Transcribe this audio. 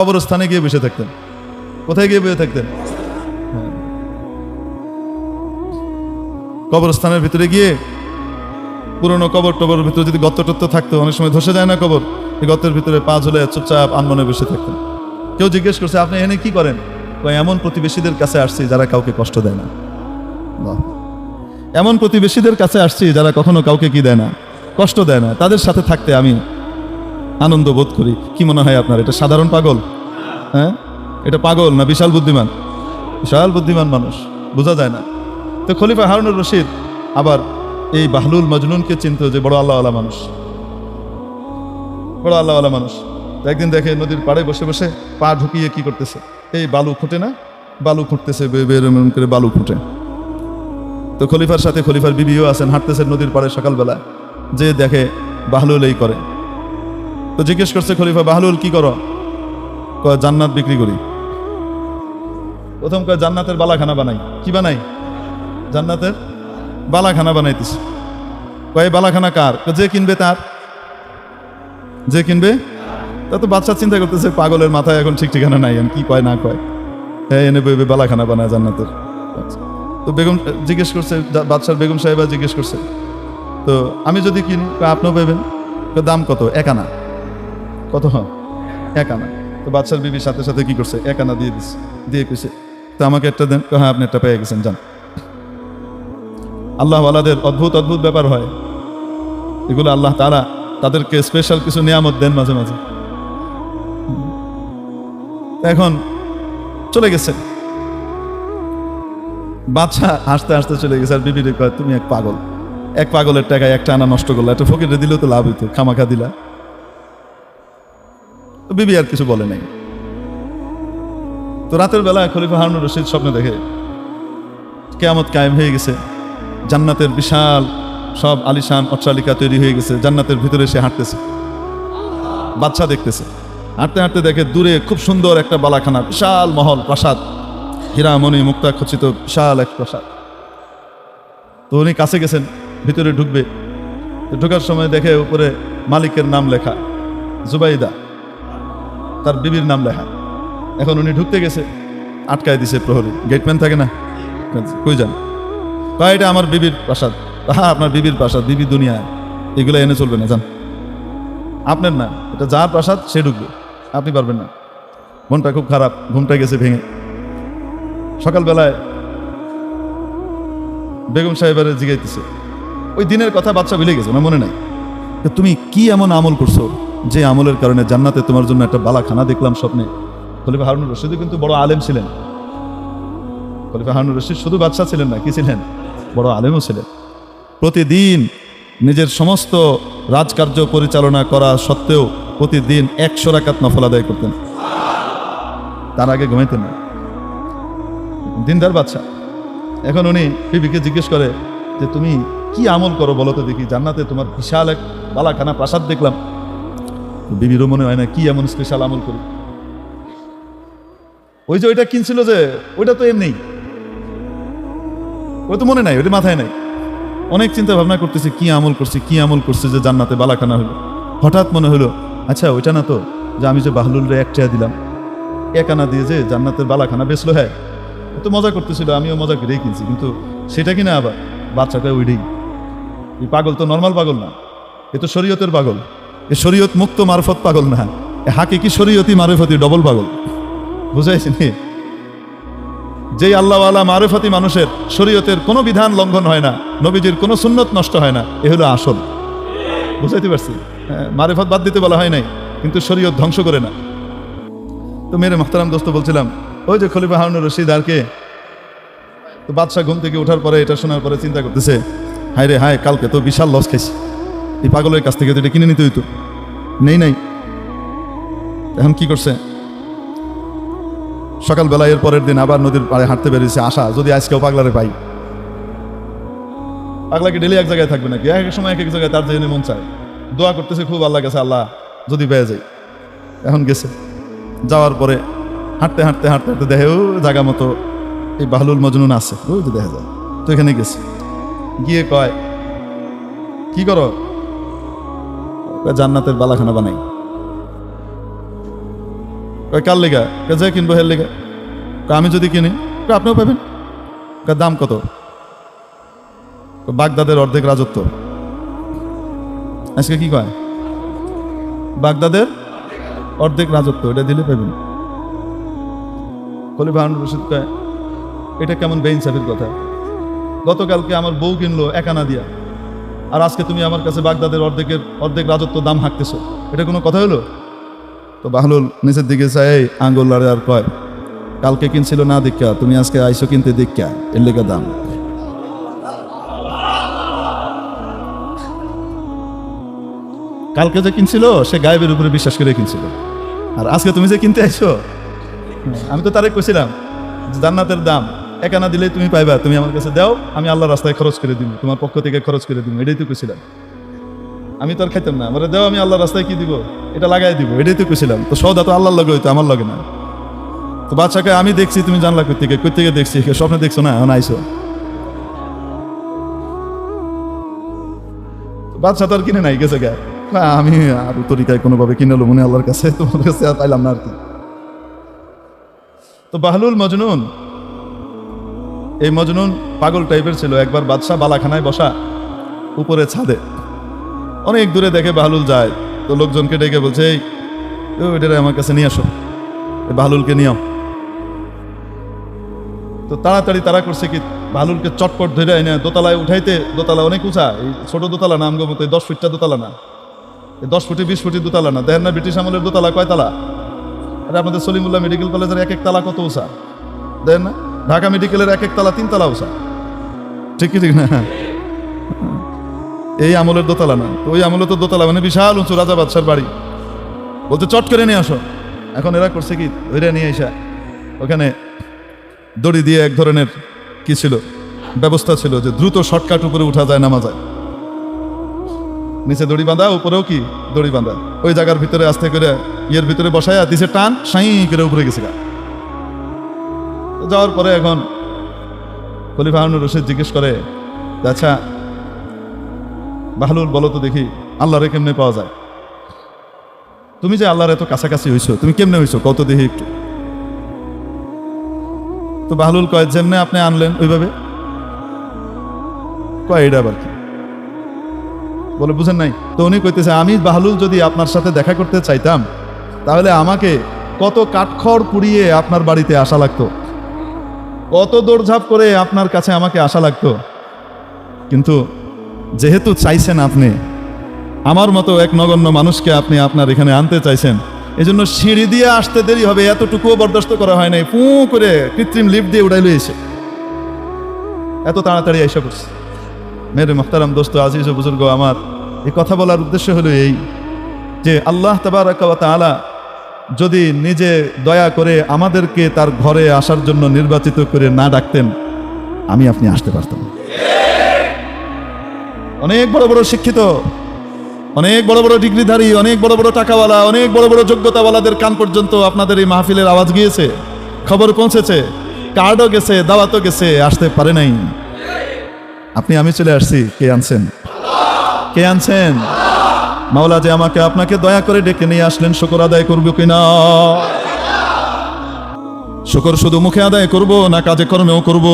কবরস্থানে গিয়ে বসে থাকতেন। কোথায় গিয়ে বসে থাকতেন? কবরস্থানের ভিতরে গিয়ে পুরনো কবর টবর ভিতরে যদি গর্ত টত্ত থাকতো, অনেক সময় ধসে যায় না কবর, এই গর্তের ভিতরে পা ঝুলে চুপচাপ আনমনে বসে থাকতেন। কেউ জিজ্ঞেস করছে, আপনি এখানে কি করেন? এমন প্রতিবেশীদের কাছে আসছি যারা কাউকে কষ্ট দেয় না। এমন প্রতিবেশীদের কাছে আসছি যারা কখনো কাউকে কি দেয় না, কষ্ট দেয় না, তাদের সাথে থাকতে আমি আনন্দ বোধ করি। কি মনে হয় আপনার, এটা সাধারণ পাগল? হ্যাঁ, এটা পাগল না বিশাল বুদ্ধিমান? বিশাল বুদ্ধিমান মানুষ, বোঝা যায় না। তো খলিফা হারুনুর রশিদ আবার এই বাহলুল মজনুনকে চিনতো যে বড় আল্লাহওয়ালা মানুষ, বড় আল্লাহওয়ালা মানুষ। একদিন দেখে নদীর পাড়ে বসে বসে পা ঢুকিয়ে কি করতেছে, এই বালু খুঁটে না, বালু খুঁটতেছে, বেরম করে বালু খুঁটে। তো খলিফার সাথে খলিফার বিবিও আছেন, হাঁটতেছেন নদীর পাড়ে সকালবেলা, যে দেখে বাহলুল এই করে। তো জিজ্ঞেস করছে খলিফা, বাহলুল কি করো? কয় জান্নাত বিক্রি করি। প্রথম কয় জান্নাতের বালাখানা বানাই। কি বানাই? জান্নাতের বালাখানা বানাইতেছে। কয় বালাখানা কার? যে কিনবে তার, যে কিনবে। তা তো বাদশা চিন্তা করতেছে, পাগলের মাথায় এখন ঠিক ঠিকানা নাই, কি কয় না কয়। হ্যাঁ, এনে বালাখানা বানায় জান্নাতের। তো বেগম জিজ্ঞেস করছে, বাদশার বেগম সাহেবা জিজ্ঞেস করছে, তো আমি যদি কিনি? আপনিও পাবেন। দাম কত? 1 আনা। কত? 1 আনা। তো বাদশার বিবির সাথে সাথে কি করছে, 1 আনা দিয়ে দিচ্ছে, দিয়ে কইছে, তো আমাকে একটা দেন। হ্যাঁ, আপনি একটা পেয়ে গেছেন, যান। আল্লাহ ওয়ালাদের অদ্ভুত অদ্ভুত ব্যাপার হয় এগুলো। আল্লাহ তাআলা তাদেরকে স্পেশাল কিছু নিয়ামত দেন মাঝে মাঝে। এখন চলে গেছে বাদশা, হাসতে হাসতে চলে গেছে। আর বিবিরে কয়, তুমি এক পাগল, এক পাগলের টাকায় 1 আনা নষ্ট করলা, একটা ফকিরে দিলেও তো লাভ হইতো, খামাখা দিলা। তো বিবি আর কিছু বলে নাই। তো রাতের বেলা খলিফা হারুনুর রশিদ স্বপ্নে দেখে কিয়ামত কায়েম হয়ে গেছে, জান্নাতের বিশাল সব আলিশান অট্টালিকা তৈরি হয়ে গেছে, জান্নাতের ভিতরে সে হাঁটতেছে, বাদশা দেখতেছে। হাঁটতে হাঁটতে দেখে দূরে খুব সুন্দর একটা বালাখানা, বিশাল মহল, প্রাসাদ, হীরামণি মুক্তা খচিত বিশাল এক প্রাসাদ। তো উনি কাছে গেছেন, ভিতরে ঢুকবে। ঢোকার সময় দেখে উপরে মালিকের নাম লেখা, জুবাইদা, তার বিবির নাম লেখা। এখন উনি ঢুকতে গেছে, আটকায় দিছে প্রহরী, গেটম্যান থাকে না, কই যান? কয়, এটা আমার বিবির প্রাসাদ। হ্যাঁ, আপনার বিবির প্রাসাদ, বিবি দুনিয়া, এগুলো এনে চলবে না, যান। আপনার না, এটা যার প্রাসাদ সে ঢুকবে, আপনি পারবেন না। মনটা খুব খারাপ, ঘুমটা গেছে ভেঙে। সকালবেলায় বেগম সাহেবের জিগাইতেছে, ওই দিনের কথা বাদশা ভুলে গেছে না, মনে নাই? তুমি কি এমন আমল করছো যে আমলের কারণে জান্নাতে তোমার জন্য একটা বালাখানা দেখলাম স্বপ্নে? খলিফা হারুনুর রশিদ কিন্তু বড় আলেম ছিলেন। খলিফা হারুনুর রশিদ শুধু বাদশা ছিলেন না, কি ছিলেন? বড় আলেমও ছিলেন। প্রতিদিন নিজের সমস্ত রাজকার্য পরিচালনা করা সত্ত্বেও প্রতিদিন 100 রাকাত নফল আদায় করতেন, তার আগে ঘুমাইতেন না। দিনদার বাদশা। এখন উনি বিবিকে জিজ্ঞেস করে যে, তুমি কি আমল করো বলো তো দেখি, জান্নাতে তোমার বিশাল এক বালাখানা প্রাসাদ দেখলাম। বিবিরও মনে হয় না কি এমন স্পেশাল আমল করি। ওই যে ওইটা কিনছিল যে, ওইটা তো এমনি, ওই তো মনে নাই, ওইটা মাথায় নাই। অনেক চিন্তা ভাবনা করতেছে, কি আমল করছি, কি আমল করছে যে জান্নাতে বালাখানা হলো। হঠাৎ মনে হলো, আচ্ছা ওইটা না তো যে আমি যে বাহলুলরে 1 টাকা দিলাম, 1 আনা দিয়ে যে জান্নাতের বালাখানা বেচলো। হ্যাঁ, তো মজা করতেছিল, আমিও মজা করেই কিনছি, কিন্তু সেটা কিনা আবার বাচ্চাটা ওইটাই। এই পাগল তো নর্মাল পাগল না, এ তো শরীয়তের পাগল। এ শরীয়ত মুক্ত মারফত পাগল না, এ হাকিকি শরীয়তি মারফতি ডবল পাগল। বুঝাইছি? যেই আল্লাহওয়ালা মারফতি মানুষের শরীয়তের কোনো বিধান লঙ্ঘন হয় না, নবীজির কোনো সুন্নত নষ্ট হয় না, এ হলো আসল। বুঝাইতে পারছি? হ্যাঁ, মারফত বাদ দিতে বলা হয় নাই, কিন্তু শরীয়ত ধ্বংস করে না। তো মেরে মুহতারাম দোস্ত বলছিলাম, ওই যে খলিফা হারুনুর রশিদ আর কে। তো বাদশা ঘুম থেকে ওঠার পরে, এটা শোনার পরে চিন্তা করতেছে, হায় রে হায়, কালকে তো বিশাল লস খাইছি, এই পাগলের কাছ থেকে তো এটা কিনে নিতে হইতো, নেই নাই। এখন কি করছে, সকালবেলা এর পরের দিন আবার নদীর পাড়ে হাঁটতে বেরিয়েছে, আশা যদি আজকেও পাগলারে পাই। পাগলা কি ডেলি এক জায়গায় থাকবে নাকি? এক এক সময় এক এক জায়গায় তার জন্য মন চায়, দোয়া করতেছে খুব, আল্লাহ গেছে, আল্লাহ যদি পেয়ে যাই। এখন গেছে, যাওয়ার পরে হাঁটতে হাঁটতে হাঁটতে হাঁটতে দেখে ও জায়গা মতো এই বাহলুল মজনুন আছে, ওই তো দেখা যায়। তো এখানে গেছে, গিয়ে কয়, কি করো? জান্নাতের বালাখানা বানাই। কার লেগা? যে কিনবো হের লেগা। আমি যদি কিনি আপনিও পাবেন। দাম কত? বাগদাদের অর্ধেক রাজত্ব। আজকে কি কয়? বাগদাদের অর্ধেক রাজত্ব, এটা দিলে পাবেন। খলিফা হারুন রশিদ কয় এটা কেমন বেইনসাফির কথা? গতকালকে আমার বউ কিনলো 1 আনা দিয়া, আর আজকে তুমি আমার কাছে বাগদাদের অর্ধেক রাজত্ব দাম হাঁকতেছো, এটা কোনো কথা হলো? তো বাহলুল নিচের দিকে চাই আঙ্গুল লাড়ে আর কয় কালকে কিনছিল না দেখা, তুমি আজকে আইসো কিনতে দেখা, এর লেগে দাম। কালকে যে কিনছিল সে গায়েবের উপরে বিশ্বাস করে কিনছিল, আর আজকে তুমি যে কিনতে আইছো, আমি তো তারে কইছিলাম জান্নাতের দাম 1 আনা দিলেই তুমি পাইবা, তুমি আমার কাছে দাও, আমি আল্লাহর রাস্তায় খরচ করে দিব, তোমার পক্ষ থেকে খরচ করে দিব, এটাই তো কইছিলাম। আমি তো আর খাইতাম না, আমার দাও, আমি আল্লাহর রাস্তায় কি দিব, এটা লাগাই দিব, এটাই তো কইছিলাম। তো সৌদা তো আল্লাহর লগে হইতো, আমার লগে না। তো বাদশাকে আমি দেখছি, তুমি জানলা কই থেকে দেখছি, স্বপ্নে দেখছো না, এখন আইসো। বাদশা তো আর কিনে নাই, গেছে গা, আমি আর তরিকায় কোনোভাবে কিনে লো মনে আল্লাহর কাছে, তোমার কাছে আর পাইলাম না আর কি। তো বাহলুল মজনুন, এই মজনুন পাগল টাইপের ছিল। একবার বাদশা বালাখানায় বসা, উপরে ছাদে, অনেক দূরে দেখে বাহলুল যায়, তো লোকজনকে ডেকে বলছে এই এটারে আমার কাছে নিয়ে আসো, বাহলুলকে নিও। তো তাড়াতাড়ি তারা করছে কি, বাহলুলকে চটপট ধরে এনে দোতলায় উঠাইতে, দোতলা অনেক উঁচা, এই ছোট দোতলা না আমগো মতো 10 ফিটটা দোতলা না, 10 ফুটি 20 ফুটি দোতলা না। দেখেন না ব্রিটিশ আমলের দোতলা কয় তালা? আরে আপনাদের সলিমুল্লাহ মেডিকেল কলেজের 1 তালা কত উঁচা, দেখেন না? ঢাকা মেডিকেলের 1 তালা 3 তালা উঁচা, ঠিক না? এই আমলের দোতলা না, তো ওই আমলে তো দোতলা মানে বিশাল উঁচু, রাজা বাদশার বাড়ি। বলতে চট করে নিয়ে আসো। এখন এরা করছে কি, ধরে নিয়ে এসা ওখানে দড়ি দিয়ে এক ধরনের কি ছিল ব্যবস্থা ছিল যে দ্রুত শর্টকাট উপরে উঠা যায়, নামা যায়। নিচে দড়ি বাঁধা, উপরেও কি দড়ি বাঁধা, ওই জায়গার ভিতরে আস্তে করে ইয়ের ভিতরে বসায়া দিছে টান, সাই করে উপরে গেছে গা। যাওয়ার পরে এখন খলিফা হারুন রশিদ জিজ্ঞেস করে, আচ্ছা বাহলুল বলো তো দেখি আল্লাহরে কেমনে পাওয়া যায়? তুমি যে আল্লাহর এত কাছাকাছি হইছো, তুমি কেমনে হইছো কত দেখি একটু। তো বাহলুল কয় যেমনে আপনি আনলেন ওইভাবে। কয় এটা আবার কি? বলে বুঝেন নাই? তো উনি কইতেছে আমি বাহলুল যদি আপনার সাথে দেখা করতে চাইতাম, তাহলে আমাকে কত কাঠখড় পুড়িয়ে আপনার বাড়িতে আসা লাগতো, কত দৌড়ঝাঁপ করে আপনার কাছে আমাকে আসা লাগতো। কিন্তু যেহেতু চাইছেন আপনি, আমার মতো এক নগণ্য মানুষকে আপনি আপনার এখানে আনতে চাইছেন, এজন্য সিঁড়ি দিয়ে আসতে দেরি হবে এতটুকুও বরদাস্ত করা হয় নাই, ফু করে কৃত্রিম লিফট দিয়ে উড়াই লইছে, এত তাড়াতাড়ি আইসা পড়ছে। মেরে মুহতারাম দোস্ত, আজিজ ও বুজুর্গ আমার, এই কথা বলার উদ্দেশ্য হলো এই যে আল্লাহ তাবারাকা ওয়া তাআলা যদি নিজে দয়া করে আমাদেরকে তার ঘরে আসার জন্য নির্বাচিত করে না ডাকতেন, আমি আপনি আসতে পারতাম। অনেক বড় বড় শিক্ষিত, অনেক বড় বড় ডিগ্রিধারী, অনেক বড় বড় টাকাওয়ালা, অনেক বড় বড় যোগ্যতাওয়ালাদের কান পর্যন্ত আপনাদের এই মাহফিলের আওয়াজ গিয়েছে, খবর পৌঁছেছে, কার্ডও গেছে, দাওয়াতও গেছে, আসতে পারে নাই। আপনি আমি চলে আসছি, কে আনছেন? কে আনছেন? মাওলা যে আমাকে আপনাকে দয়া করে ডেকে নিয়ে আসলেন, শুকর আদায় করবো কিনা? শুকর শুধু মুখে আদায় করব না কাজে কর্মেও করব?